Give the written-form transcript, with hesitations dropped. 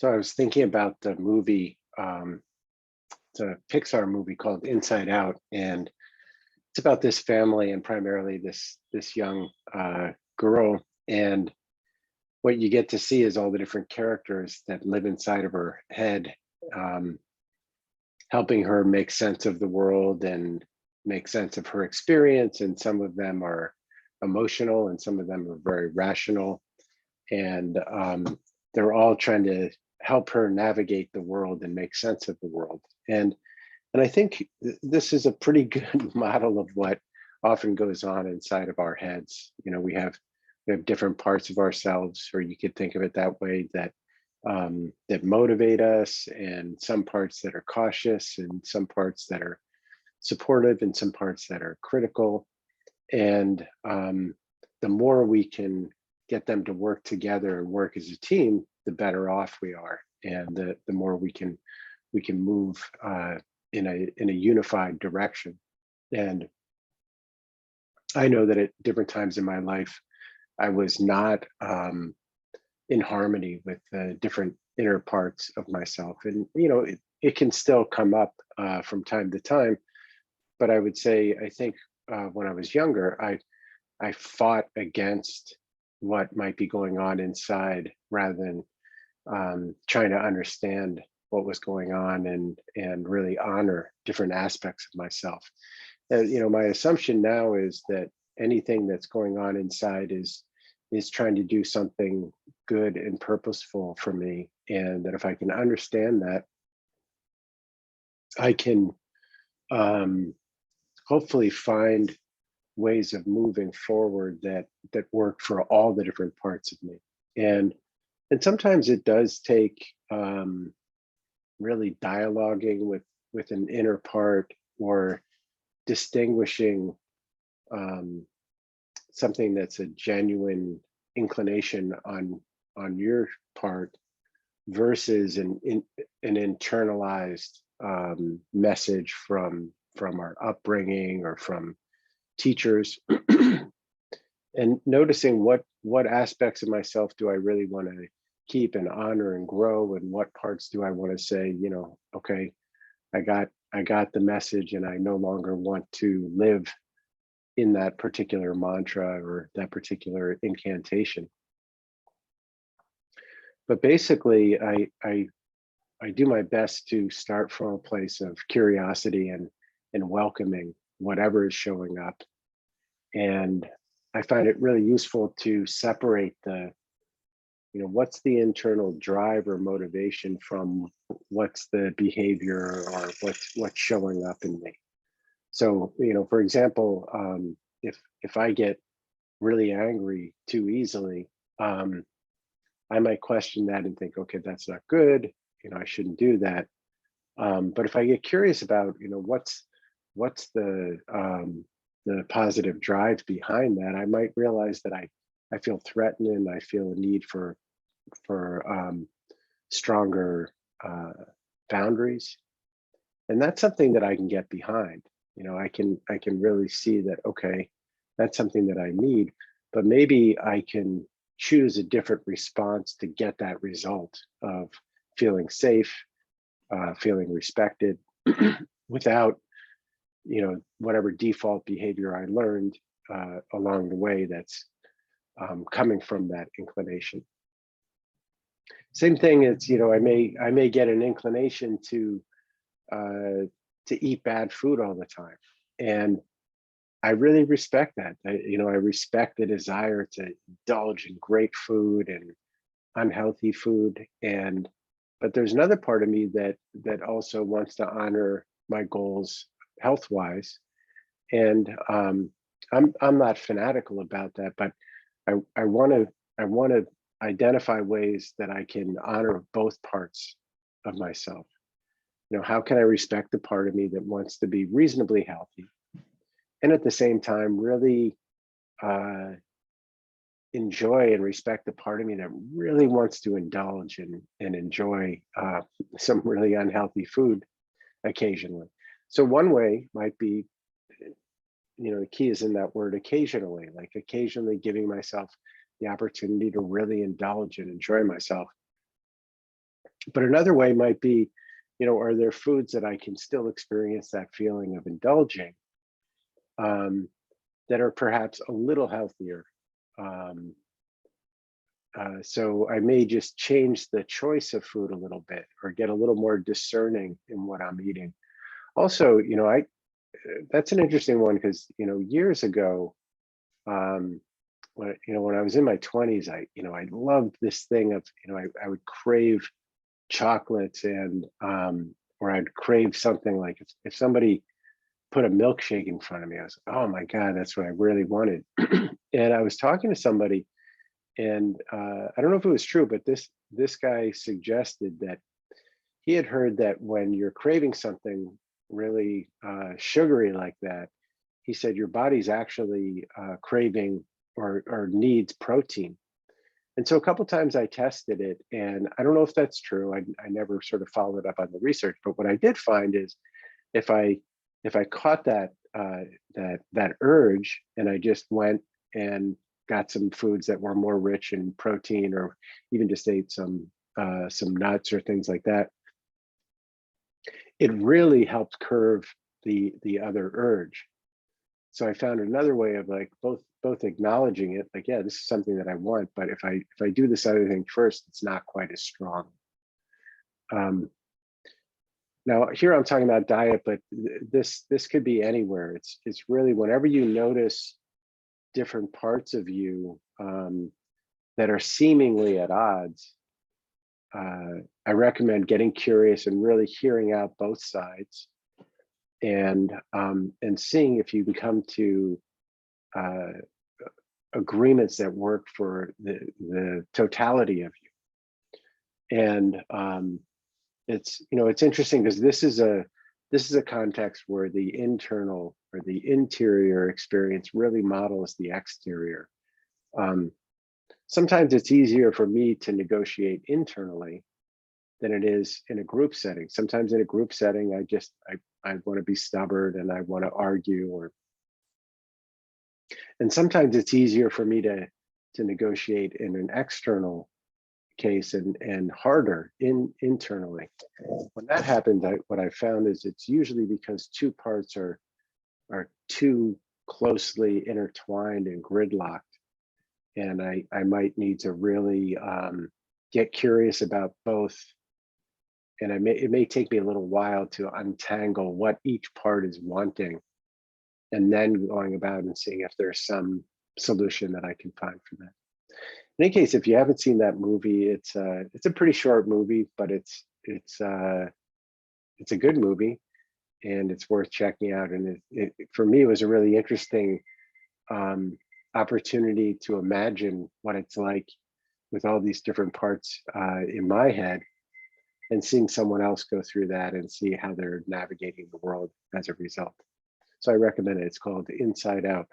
So I was thinking about the movie, it's a Pixar movie called Inside Out, and it's about this family and primarily this young girl. And what you get to see is all the different characters that live inside of her head, um, helping her make sense of the world and make sense of her experience. And some of them are emotional, and some of them are very rational, and they're all trying to help her navigate the world and make sense of the world. And I think this is a pretty good model of what often goes on inside of our heads. We have different parts of ourselves, or you could think of it that way, that motivate us, and some parts that are cautious, and some parts that are supportive, and some parts that are critical. And the more we can get them to work together and work as a team, the better off we are, and the more we can move in a unified direction. And I know that at different times in my life, I was not in harmony with the different inner parts of myself, and it can still come up from time to time. But I would say, I think when I was younger, I fought against what might be going on inside, rather than trying to understand what was going on, and really honor different aspects of myself. And my assumption now is that anything that's going on inside is trying to do something good and purposeful for me, and that if I can understand that, I can hopefully find ways of moving forward that work for all the different parts of me. And sometimes it does take really dialoguing with an inner part, or distinguishing something that's a genuine inclination on your part versus an internalized message from our upbringing or from teachers. And noticing what aspects of myself do I really want to keep and honor and grow, and what parts do I want to say, okay, I got the message, and I no longer want to live in that particular mantra or that particular incantation. But basically, I do my best to start from a place of curiosity and welcoming whatever is showing up. And I find it really useful to separate what's the internal drive or motivation from what's the behavior, or what's showing up in me. So, for example, if I get really angry too easily, I might question that and think, okay, that's not good. I shouldn't do that. But if I get curious about, what's the positive drive behind that, I might realize that I feel threatened, and I feel a need for stronger boundaries, and that's something that I can get behind. I can really see that, okay, that's something that I need, but maybe I can choose a different response to get that result of feeling safe, feeling respected, without whatever default behavior I learned along the way that's coming from that inclination. Same thing is, I may get an inclination to eat bad food all the time, and I really respect that. I respect the desire to indulge in great food and unhealthy food, but there's another part of me that also wants to honor my goals health wise, and I'm not fanatical about that, but I want to identify ways that I can honor both parts of myself. How can I respect the part of me that wants to be reasonably healthy, and at the same time really enjoy and respect the part of me that really wants to indulge and enjoy some really unhealthy food occasionally. So one way might be, the key is in that word occasionally, like occasionally giving myself the opportunity to really indulge and enjoy myself. But another way might be, are there foods that I can still experience that feeling of indulging, that are perhaps a little healthier? Um, so I may just change the choice of food a little bit, or get a little more discerning in what I'm eating. Also, that's an interesting one, because years ago, when I was in my 20s, I loved this thing of, I would crave chocolates, and or I'd crave something like, if somebody put a milkshake in front of me, I was like, oh my God, that's what I really wanted. And I was talking to somebody, and I don't know if it was true, but this guy suggested that he had heard that when you're craving something really sugary like that, he said your body's actually craving or needs protein. And so a couple times I tested it, and I don't know if that's true. I never sort of followed up on the research, but what I did find is, if I caught that urge, and I just went and got some foods that were more rich in protein, or even just ate some nuts or things like that, it really helped curb the other urge. So I found another way of, like, both acknowledging it, like, yeah, this is something that I want, but if I do this other thing first, it's not quite as strong. Now here I'm talking about diet, but this could be anywhere. It's really whenever you notice different parts of you that are seemingly at odds. I recommend getting curious and really hearing out both sides, and seeing if you can come to agreements that work for the totality of you. And it's interesting, because this is a context where the internal or the interior experience really models the exterior. Sometimes it's easier for me to negotiate internally than it is in a group setting. Sometimes in a group setting, I want to be stubborn and I want to argue, and sometimes it's easier for me to negotiate in an external case, and harder internally. When that happens, what I found is it's usually because two parts are too closely intertwined and gridlocked, and I might need to really get curious about both. And it may take me a little while to untangle what each part is wanting, and then going about and seeing if there's some solution that I can find for that. In any case, if you haven't seen that movie, it's a pretty short movie, but it's a good movie, and it's worth checking out. And for me, it was a really interesting opportunity to imagine what it's like with all these different parts in my head, and seeing someone else go through that and see how they're navigating the world as a result. So I recommend it. It's called Inside Out.